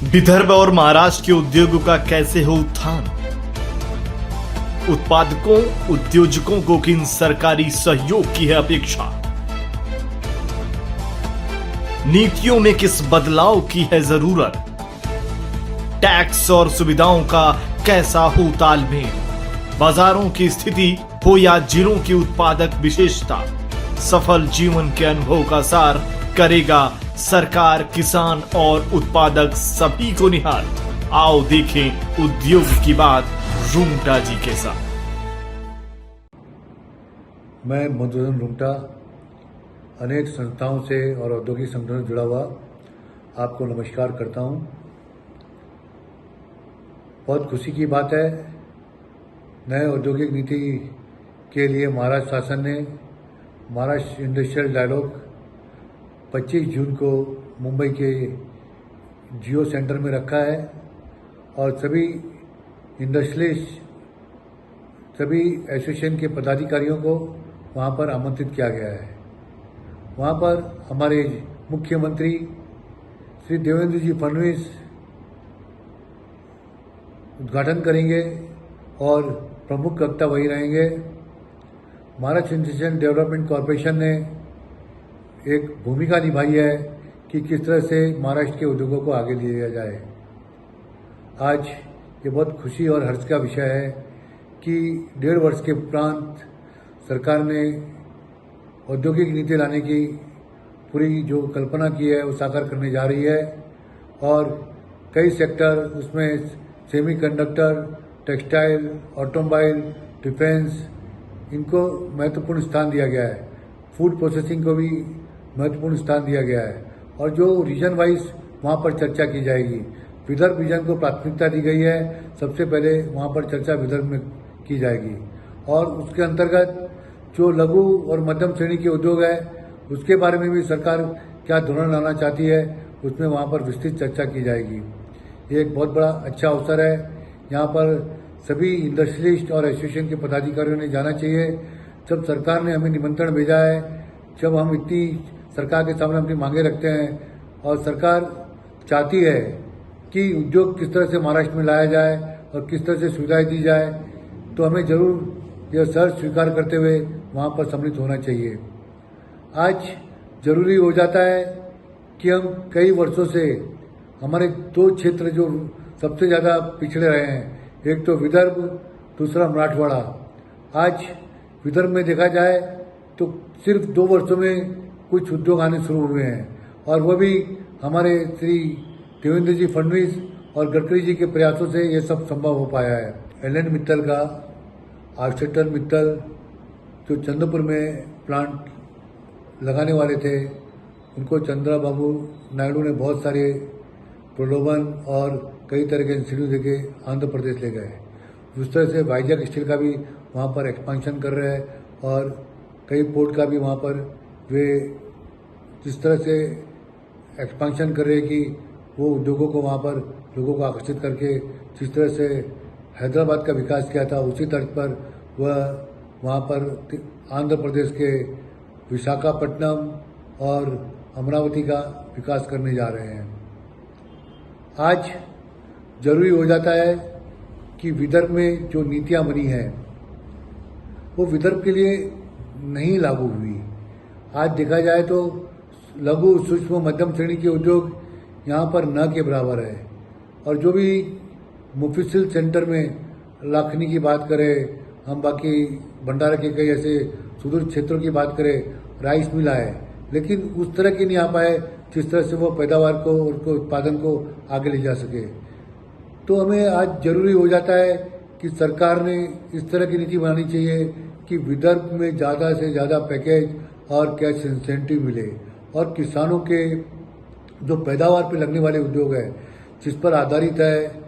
विदर्भ और महाराष्ट्र के उद्योगों का कैसे हो उत्थान? उत्पादकों उद्योजकों को किन सरकारी सहयोग की है अपेक्षा? नीतियों में किस बदलाव की है जरूरत? टैक्स और सुविधाओं का कैसा हो तालमेल? बाजारों की स्थिति हो या जिलों की उत्पादक विशेषता, सफल जीवन के अनुभव का सार करेगा सरकार, किसान और उत्पादक सभी को निहाल। आओ देखें उद्योग की बात रूंगटा जी के साथ। मैं मधुसूदन रूंगटा अनेक संस्थाओं से और औद्योगिक संगठनों से जुड़ा हुआ आपको नमस्कार करता हूं। बहुत खुशी की बात है, नए औद्योगिक नीति के लिए महाराष्ट्र शासन ने महाराष्ट्र इंडस्ट्रियल डायलॉग 25 जून को मुंबई के जियो सेंटर में रखा है और सभी इंडस्ट्रियलिस्ट, सभी एसोसिएशन के पदाधिकारियों को वहां पर आमंत्रित किया गया है। वहां पर हमारे मुख्यमंत्री श्री देवेंद्र जी फडणवीस उद्घाटन करेंगे और प्रमुख वक्ता वही रहेंगे। महाराष्ट्र इंडस्ट्रियल डेवलपमेंट कॉरपोरेशन ने एक भूमिका निभाई है कि किस तरह से महाराष्ट्र के उद्योगों को आगे लिया जाए। आज ये बहुत खुशी और हर्ष का विषय है कि 1.5 वर्ष के उपरांत सरकार ने औद्योगिक नीति लाने की पूरी जो कल्पना की है वो साकार करने जा रही है और कई सेक्टर, उसमें सेमीकंडक्टर, टेक्सटाइल, ऑटोमोबाइल, डिफेंस, इनको महत्वपूर्ण स्थान दिया गया है। फूड प्रोसेसिंग को भी महत्वपूर्ण स्थान दिया गया है और जो रीजन वाइज वहाँ पर चर्चा की जाएगी। विदर्भ रीजन को प्राथमिकता दी गई है, सबसे पहले वहाँ पर चर्चा विदर्भ में की जाएगी और उसके अंतर्गत जो लघु और मध्यम श्रेणी के उद्योग है उसके बारे में भी सरकार क्या धोरण लाना चाहती है, उसमें वहाँ पर विस्तृत चर्चा की जाएगी। ये एक बहुत बड़ा अच्छा अवसर है। यहाँ पर सभी इंडस्ट्रियलिस्ट और एसोसिएशन के पदाधिकारियों ने जाना चाहिए। जब सरकार ने हमें निमंत्रण भेजा है, जब हम इतनी सरकार के सामने अपनी मांगे रखते हैं और सरकार चाहती है कि उद्योग किस तरह से महाराष्ट्र में लाया जाए और किस तरह से सुविधाएं दी जाए, तो हमें जरूर यह शर्त स्वीकार करते हुए वहाँ पर सम्मिलित होना चाहिए। आज जरूरी हो जाता है कि हम कई वर्षों से हमारे 2 क्षेत्र जो सबसे ज़्यादा पिछड़े रहे हैं, एक तो विदर्भ, दूसरा मराठवाड़ा। आज विदर्भ में देखा जाए तो सिर्फ 2 वर्षों में कुछ उद्योग आने शुरू हुए हैं और वह भी हमारे श्री देवेंद्र जी फडणवीस और गडकरी जी के प्रयासों से ये सब संभव हो पाया है। एल.एन. मित्तल का आर्सेटर मित्तल जो चंद्रपुर में प्लांट लगाने वाले थे, उनको चंद्रबाबू नायडू ने बहुत सारे प्रलोभन और कई तरह के इंस्टीट्यूट देके आंध्र प्रदेश ले गए। उस तरह से वाइजैक स्टील का भी वहाँ पर एक्सपांशन कर रहे हैं और कई पोर्ट का भी वहाँ पर वे जिस तरह से एक्सपांशन कर रहे हैं कि वो उद्योगों को वहाँ पर लोगों को आकर्षित करके जिस तरह से हैदराबाद का विकास किया था, उसी तर्ज पर वह वहाँ पर आंध्र प्रदेश के विशाखापट्टनम और अमरावती का विकास करने जा रहे हैं। आज जरूरी हो जाता है कि विदर्भ में जो नीतियाँ बनी हैं वो विदर्भ के लिए नहीं लागू हुई। आज देखा जाए तो लघु, सूक्ष्म, मध्यम श्रेणी के उद्योग यहाँ पर न के बराबर है और जो भी मुफस्सिल सेंटर में लाखनी की बात करें, हम बाकी भंडारा के कई ऐसे सुदूर क्षेत्रों की बात करें, राइस मिल आए, लेकिन उस तरह की नहीं आ पाए जिस तरह से वो पैदावार को, उनको उत्पादन को आगे ले जा सके। तो हमें आज जरूरी हो जाता है कि सरकार ने इस तरह की नीति बनानी चाहिए कि विदर्भ में ज़्यादा से ज़्यादा पैकेज और कैश इंसेंटिव मिले और किसानों के जो पैदावार पे लगने वाले उद्योग है जिस पर आधारित है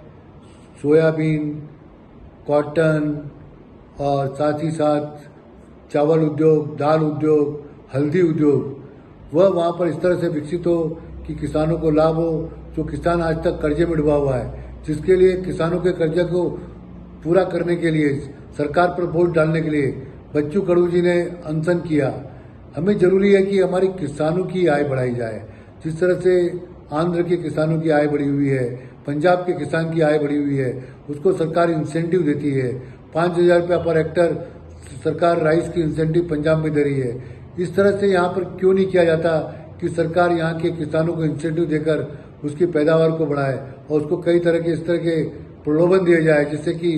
सोयाबीन, कॉटन और साथ ही साथ चावल उद्योग, दाल उद्योग, हल्दी उद्योग, वह वहाँ पर इस तरह से विकसित हो कि किसानों को लाभ हो। जो किसान आज तक कर्जे में डूबा हुआ है, जिसके लिए किसानों के कर्जे को पूरा करने के लिए सरकार पर बोझ डालने के लिए बच्चू कडू जी ने अनशन किया। हमें जरूरी है कि हमारी किसानों की आय बढ़ाई जाए। जिस तरह से आंध्र के किसानों की आय बढ़ी हुई है, पंजाब के किसान की आय बढ़ी हुई है, उसको सरकार इंसेंटिव देती है। 5,000 रुपया पर हेक्टर सरकार राइस की इंसेंटिव पंजाब में दे रही है। इस तरह से यहाँ पर क्यों नहीं किया जाता कि सरकार यहाँ के किसानों को इंसेंटिव देकर उसकी पैदावार को बढ़ाए और उसको कई तरह के इस तरह के प्रलोभन दिए जाए जिससे कि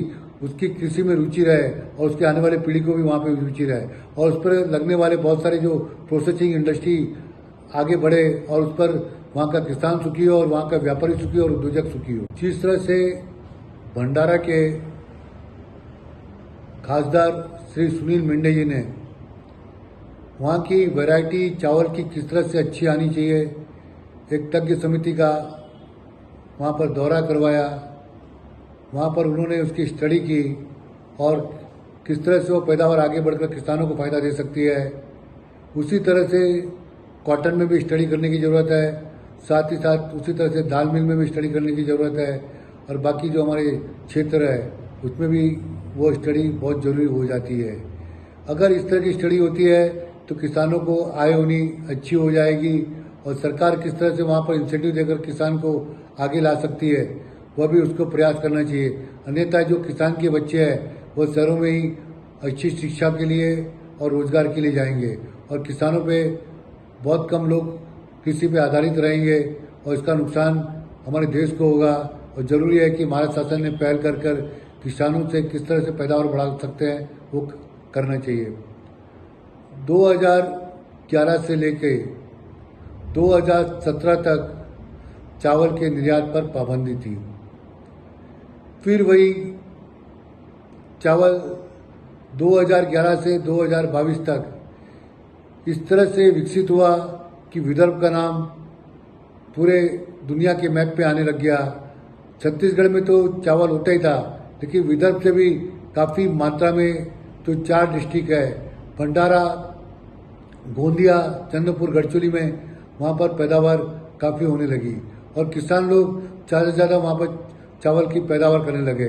उसकी कृषि में रुचि रहे और उसके आने वाले पीढ़ी को भी वहाँ पे रुचि रहे और उस पर लगने वाले बहुत सारे जो प्रोसेसिंग इंडस्ट्री आगे बढ़े और उस पर वहाँ का किसान सुखी हो और वहाँ का व्यापारी सुखी हो और उद्योजक सुखी हो। जिस तरह से भंडारा के खासदार श्री सुनील मेंढे जी ने वहाँ की वैरायटी चावल की किस तरह से अच्छी आनी चाहिए, एक तज्ञ समिति का वहाँ पर दौरा करवाया, वहाँ पर उन्होंने उसकी स्टडी की और किस तरह से वो पैदावार आगे बढ़कर किसानों को फायदा दे सकती है। उसी तरह से कॉटन में भी स्टडी करने की ज़रूरत है, साथ ही साथ उसी तरह से दाल मिल में भी स्टडी करने की ज़रूरत है और बाकी जो हमारे क्षेत्र है उसमें भी वो स्टडी बहुत ज़रूरी हो जाती है। अगर इस तरह की स्टडी होती है तो किसानों को आय होनी अच्छी हो जाएगी और सरकार किस तरह से वहाँ पर इंसेंटिव देकर किसान को आगे ला सकती है वह भी उसको प्रयास करना चाहिए। अन्यथा जो किसान के बच्चे हैं वो शहरों में ही अच्छी शिक्षा के लिए और रोजगार के लिए जाएंगे और किसानों पे बहुत कम लोग कृषि पे आधारित रहेंगे और इसका नुकसान हमारे देश को होगा। और ज़रूरी है कि भारत शासन ने पहल कर कर किसानों से किस तरह से पैदावार बढ़ा सकते हैं वो करना चाहिए। 2011 से लेके 2017 तक चावल के निर्यात पर पाबंदी थी, फिर वही चावल 2011 से 2022 तक इस तरह से विकसित हुआ कि विदर्भ का नाम पूरे दुनिया के मैप पे आने लग गया। छत्तीसगढ़ में तो चावल होता ही था, लेकिन विदर्भ से भी काफ़ी मात्रा में जो 4 डिस्ट्रिक्ट है भंडारा, गोंदिया, चंद्रपुर, गढ़चिरौली में वहाँ पर पैदावार काफ़ी होने लगी और किसान लोग ज़्यादा से ज़्यादा वहाँ पर चावल की पैदावार करने लगे।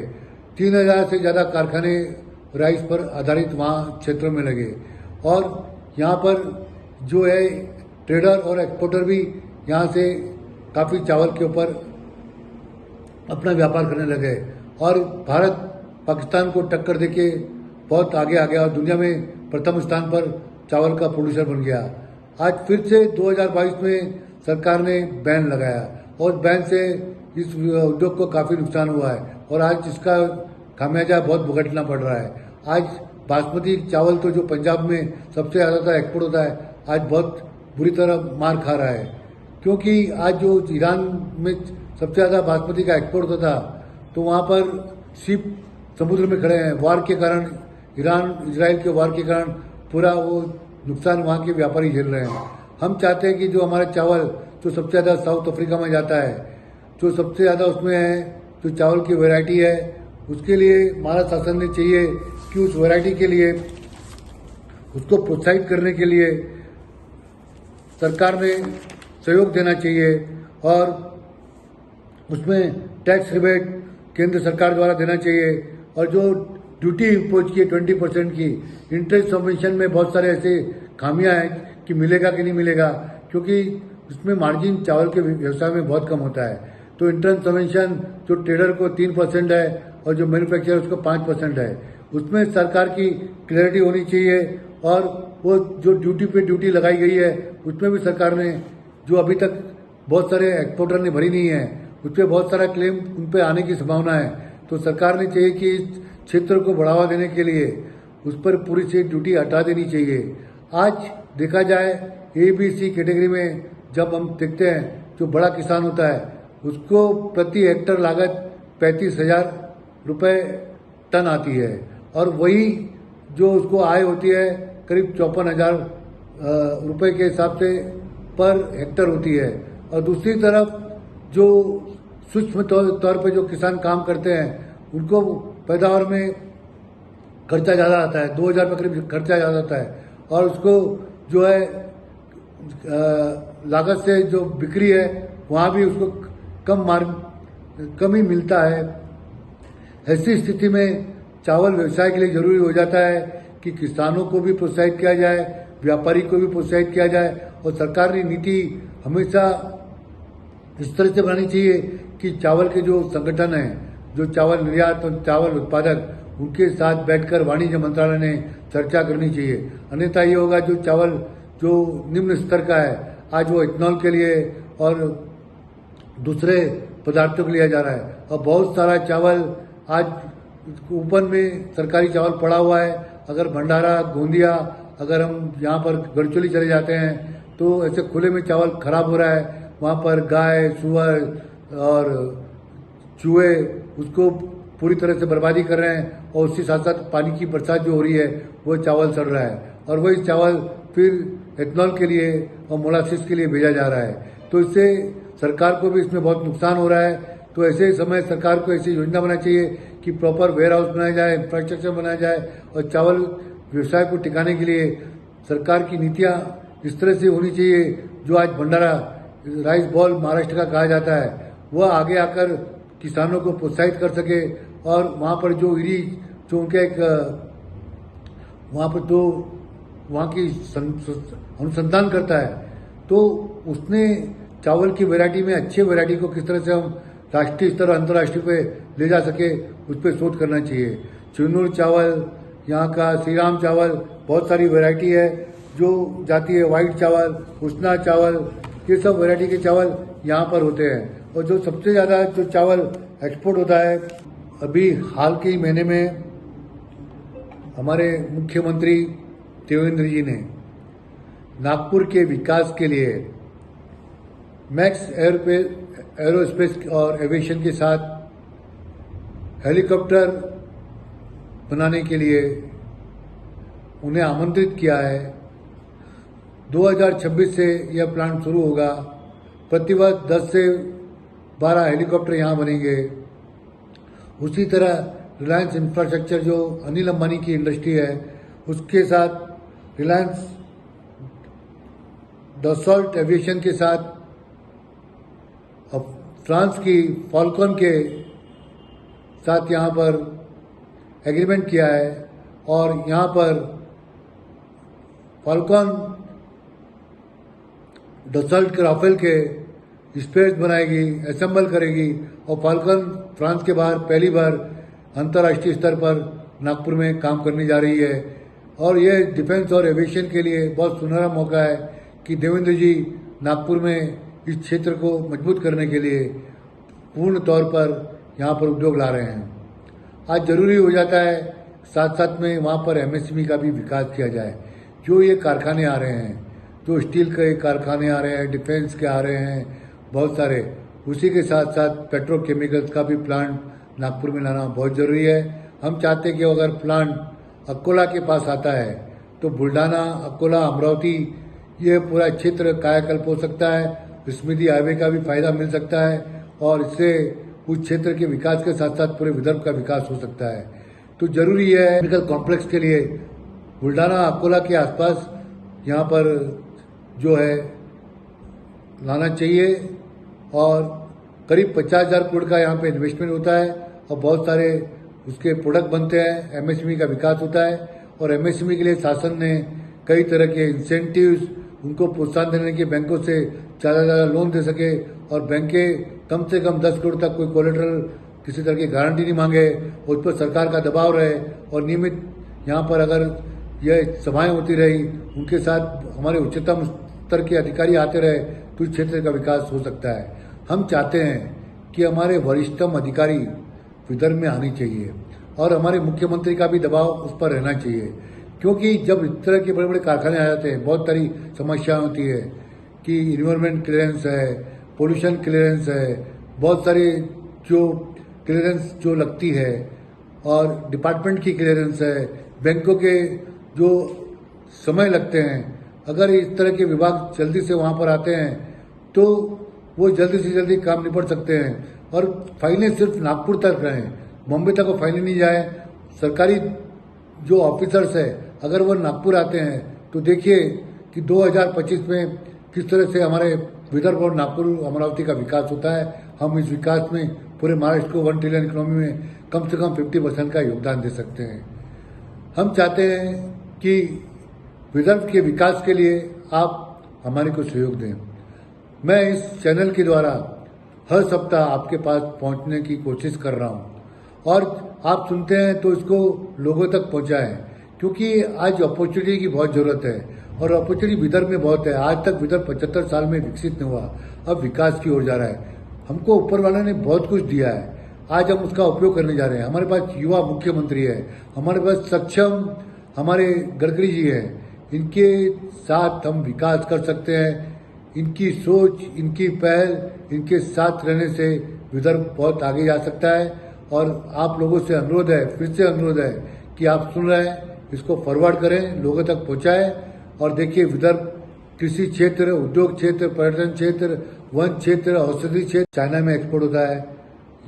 3,000 से ज़्यादा कारखाने राइस पर आधारित वहाँ क्षेत्रों में लगे और यहाँ पर जो है ट्रेडर और एक्सपोर्टर भी यहाँ से काफ़ी चावल के ऊपर अपना व्यापार करने लगे और भारत पाकिस्तान को टक्कर देके बहुत आगे आ गया और दुनिया में प्रथम स्थान पर चावल का प्रोड्यूसर बन गया। आज फिर से 2022 में सरकार ने बैन लगाया और बैन से इस उद्योग को काफ़ी नुकसान हुआ है और आज इसका खामियाजा बहुत भुगतना पड़ रहा है। आज बासमती चावल तो जो पंजाब में सबसे ज़्यादा एक्सपोर्ट होता है आज बहुत बुरी तरह मार खा रहा है, क्योंकि आज जो ईरान में सबसे ज़्यादा बासमती का एक्सपोर्ट होता था तो वहाँ पर शिप समुद्र में खड़े हैं। वार के कारण, ईरान इजराइल के वार के कारण पूरा वो नुकसान वहाँ के व्यापारी झेल रहे हैं। हम चाहते हैं कि जो हमारा चावल जो सबसे ज़्यादा साउथ अफ्रीका में जाता है, जो सबसे ज़्यादा उसमें है जो चावल की वैरायटी है, उसके लिए भारत शासन ने चाहिए कि उस वैरायटी के लिए उसको प्रोत्साहित करने के लिए सरकार ने सहयोग देना चाहिए और उसमें टैक्स रिबेट केंद्र सरकार द्वारा देना चाहिए और जो ड्यूटी इम्पोज की है 20% की, इंटरेस्ट सबवेंशन में बहुत सारे ऐसे खामियां हैं कि मिलेगा कि नहीं मिलेगा, क्योंकि उसमें मार्जिन चावल के व्यवसाय में बहुत कम होता है। तो इंटरेस्ट सबवेंशन जो ट्रेडर को 3% है और जो मैन्युफैक्चरर उसको 5% है, उसमें सरकार की क्लैरिटी होनी चाहिए और वो जो ड्यूटी पे ड्यूटी लगाई गई है उसमें भी सरकार ने जो अभी तक बहुत सारे एक्सपोर्टर ने भरी नहीं है उस पर बहुत सारा क्लेम उन पर आने की संभावना है। तो सरकार ने चाहिए कि इस क्षेत्र को बढ़ावा देने के लिए उस पर पूरी से ड्यूटी हटा देनी चाहिए। आज देखा जाए ABC कैटेगरी में जब हम देखते हैं जो बड़ा किसान होता है उसको प्रति हेक्टर लागत 35,000 रुपये टन आती है और वही जो उसको आय होती है करीब 54,000 रुपये के हिसाब से पर हेक्टर होती है। और दूसरी तरफ जो सूक्ष्म तौर पे जो किसान काम करते हैं उनको पैदावार में खर्चा ज़्यादा आता है, 2,000 रुपये करीब खर्चा ज़्यादा आता है और उसको जो है लागत से जो बिक्री है वहाँ भी उसको कम ही मिलता है। ऐसी स्थिति में चावल व्यवसाय के लिए जरूरी हो जाता है कि किसानों को भी प्रोत्साहित किया जाए, व्यापारी को भी प्रोत्साहित किया जाए और सरकार की नीति हमेशा इस तरह से बनानी चाहिए कि चावल के जो संगठन है, जो चावल निर्यात और चावल उत्पादक, उनके साथ बैठकर वाणिज्य मंत्रालय ने चर्चा करनी चाहिए। अन्यथा ये होगा जो चावल जो निम्न स्तर का है, आज वो इथेनॉल के लिए और दूसरे पदार्थों के लिए जा रहा है, और बहुत सारा चावल आज ओपन में सरकारी चावल पड़ा हुआ है। अगर भंडारा, गोंदिया, अगर हम यहाँ पर गढ़चिरौली चले जाते हैं तो ऐसे खुले में चावल खराब हो रहा है। वहाँ पर गाय, सुअर और चूहे उसको पूरी तरह से बर्बादी कर रहे हैं, और उसके साथ साथ पानी की बरसात जो हो रही है वो चावल सड़ रहा है, और वही चावल फिर एथेनॉल के लिए और मोलासिस के लिए भेजा जा रहा है। तो इससे सरकार को भी इसमें बहुत नुकसान हो रहा है। तो ऐसे समय सरकार को ऐसी योजना बनानी चाहिए कि प्रॉपर वेयर हाउस बनाया जाए, इंफ्रास्ट्रक्चर बनाया जाए, और चावल व्यवसाय को टिकाने के लिए सरकार की नीतियाँ इस तरह से होनी चाहिए। जो आज भंडारा राइस बॉल महाराष्ट्र का कहा जाता है, वह आगे आकर किसानों को प्रोत्साहित कर सके, और वहाँ पर जो इरी जो उनका एक वहाँ पर तो वहाँ की अनुसंधान करता है, तो उसने चावल की वैरायटी में अच्छे वैरायटी को किस तरह से हम राष्ट्रीय स्तर और अंतर्राष्ट्रीय पे ले जा सके, उस पर शोध करना चाहिए। चुनूर चावल, यहाँ का श्री राम चावल, बहुत सारी वैरायटी है जो जाती है, वाइट चावल, उसना चावल, ये सब वैरायटी के चावल यहाँ पर होते हैं। और जो सबसे ज़्यादा जो चावल एक्सपोर्ट होता है, अभी हाल के ही महीने में हमारे मुख्यमंत्री देवेंद्र जी ने नागपुर के विकास के लिए मैक्स एरोस्पेस और एविएशन के साथ हेलीकॉप्टर बनाने के लिए उन्हें आमंत्रित किया है। 2026 से यह प्लांट शुरू होगा। प्रतिवर्ष 10 से 12 हेलीकॉप्टर यहाँ बनेंगे। उसी तरह रिलायंस इंफ्रास्ट्रक्चर जो अनिल अंबानी की इंडस्ट्री है, उसके साथ रिलायंस डसॉल्ट एविएशन के साथ अब फ्रांस की फॉल्कन के साथ यहाँ पर एग्रीमेंट किया है, और यहाँ पर फॉल्कन डसॉल्ट के राफेल के स्पेस बनाएगी, असेंबल करेगी, और फॉल्कन फ्रांस के बाहर पहली बार अंतर्राष्ट्रीय स्तर पर नागपुर में काम करने जा रही है। और यह डिफेंस और एविएशन के लिए बहुत सुनहरा मौका है कि देवेंद्र जी नागपुर में इस क्षेत्र को मजबूत करने के लिए पूर्ण तौर पर यहाँ पर उद्योग ला रहे हैं। आज जरूरी हो जाता है साथ साथ में वहाँ पर एमएसएमई का भी विकास किया जाए। जो ये कारखाने आ रहे हैं, जो स्टील के कारखाने आ रहे हैं, डिफेंस के आ रहे हैं बहुत सारे, उसी के साथ साथ पेट्रोकेमिकल्स का भी प्लांट नागपुर में लाना बहुत ज़रूरी है। हम चाहते हैं कि अगर प्लांट अकोला के पास आता है तो बुल्ढाना, अकोला, अमरावती, ये पूरा क्षेत्र कायाकल्प हो सकता है। स्मृति हाईवे का भी फायदा मिल सकता है, और इससे उस क्षेत्र के विकास के साथ साथ पूरे विदर्भ का विकास हो सकता है। तो जरूरी है मेडिकल कॉम्प्लेक्स के लिए बुल्ढाना, अकोला के आसपास यहाँ पर जो है लाना चाहिए, और करीब 50,000 करोड़ का यहाँ पे इन्वेस्टमेंट होता है, और बहुत सारे उसके प्रोडक्ट बनते हैं। एमएसएमई का विकास होता है, और एमएसएमई के लिए शासन ने कई तरह के इंसेंटिव्स, उनको प्रोत्साहन देने के बैंकों से ज़्यादा लोन दे सके, और बैंकें कम से कम 10 करोड़ तक कोई कोलेटरल किसी तरह की गारंटी नहीं मांगे, उस पर सरकार का दबाव रहे, और नियमित यहाँ पर अगर यह सभाएं होती रही, उनके साथ हमारे उच्चतम स्तर के अधिकारी आते रहे, तो इस क्षेत्र का विकास हो सकता है। हम चाहते हैं कि हमारे वरिष्ठतम अधिकारी विदर्भ में आने चाहिए, और हमारे मुख्यमंत्री का भी दबाव उस पर रहना चाहिए, क्योंकि जब इस तरह के बड़े बड़े कारखाने आ जाते हैं, बहुत सारी समस्याएं होती है कि इन्वायरमेंट क्लियरेंस है, पोल्यूशन क्लियरेंस है, बहुत सारी जो क्लियरेंस जो लगती है, और डिपार्टमेंट की क्लियरेंस है, बैंकों के जो समय लगते हैं। अगर इस तरह के विभाग जल्दी से वहाँ पर आते हैं तो वो जल्दी से जल्दी काम निपट सकते हैं, और फाइलें सिर्फ नागपुर तक रहें, बॉम्बे तक वो फाइलें नहीं जाए। सरकारी जो ऑफिसर्स है, अगर वो नागपुर आते हैं तो देखिए कि 2025 में किस तरह से हमारे विदर्भ और नागपुर अमरावती का विकास होता है। हम इस विकास में पूरे महाराष्ट्र को 1 ट्रिलियन इकोनॉमी में कम से कम 50% का योगदान दे सकते हैं। हम चाहते हैं कि विदर्भ के विकास के लिए आप हमारे को सहयोग दें। मैं इस चैनल के द्वारा हर सप्ताह आपके पास पहुंचने की कोशिश कर रहा हूं और आप सुनते हैं तो इसको लोगों तक पहुंचाएं, क्योंकि आज अपॉर्चुनिटी की बहुत जरूरत है और अपॉर्चुनिटी विदर्भ में बहुत है। आज तक विदर्भ 75 साल में विकसित नहीं हुआ, अब विकास की ओर जा रहा है। हमको ऊपर वाले ने बहुत कुछ दिया है, आज हम उसका उपयोग करने जा रहे हैं। हमारे पास युवा मुख्यमंत्री है, हमारे पास सक्षम हमारे गडकरी जी हैं, इनके साथ हम विकास कर सकते हैं। इनकी सोच, इनकी पहल, इनके साथ रहने से विदर्भ बहुत आगे जा सकता है। और आप लोगों से अनुरोध है, फिर से अनुरोध है कि आप सुन रहे हैं, इसको फॉरवर्ड करें, लोगों तक पहुंचाएं। और देखिए, विदर्भ कृषि क्षेत्र, उद्योग क्षेत्र, पर्यटन क्षेत्र, वन क्षेत्र, औषधि क्षेत्र, चाइना में एक्सपोर्ट होता है।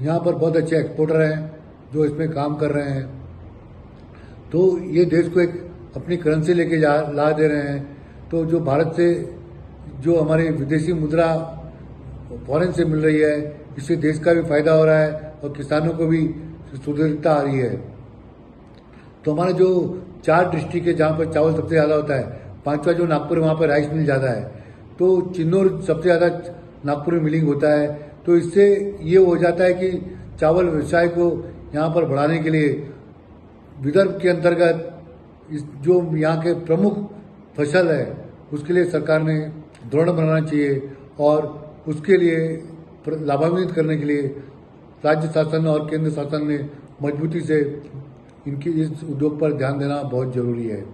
यहाँ पर बहुत अच्छे एक्सपोर्टर हैं जो इसमें काम कर रहे हैं। तो ये देश को एक अपनी करेंसी लेके ला दे रहे हैं। तो जो भारत से जो हमारी विदेशी मुद्रा फॉरेन से मिल रही है, इससे देश का भी फायदा हो रहा है और किसानों को भी सुदृढ़ता आ रही है। तो हमारे जो 4 डिस्ट्रिक्ट है जहाँ पर चावल सबसे ज़्यादा होता है, 5वां जो नागपुर है वहाँ पर राइस मिल ज़्यादा है, तो चिन्नौर सबसे ज़्यादा नागपुर में मिलिंग होता है। तो इससे ये हो जाता है कि चावल व्यवसाय को यहाँ पर बढ़ाने के लिए विदर्भ के अंतर्गत जो यहाँ के प्रमुख फसल है उसके लिए सरकार ने दृढ़ बनाना चाहिए और उसके लिए लाभान्वित करने के लिए राज्य शासन और केंद्र शासन ने मजबूती से इनकी इस उद्योग पर ध्यान देना बहुत जरूरी है।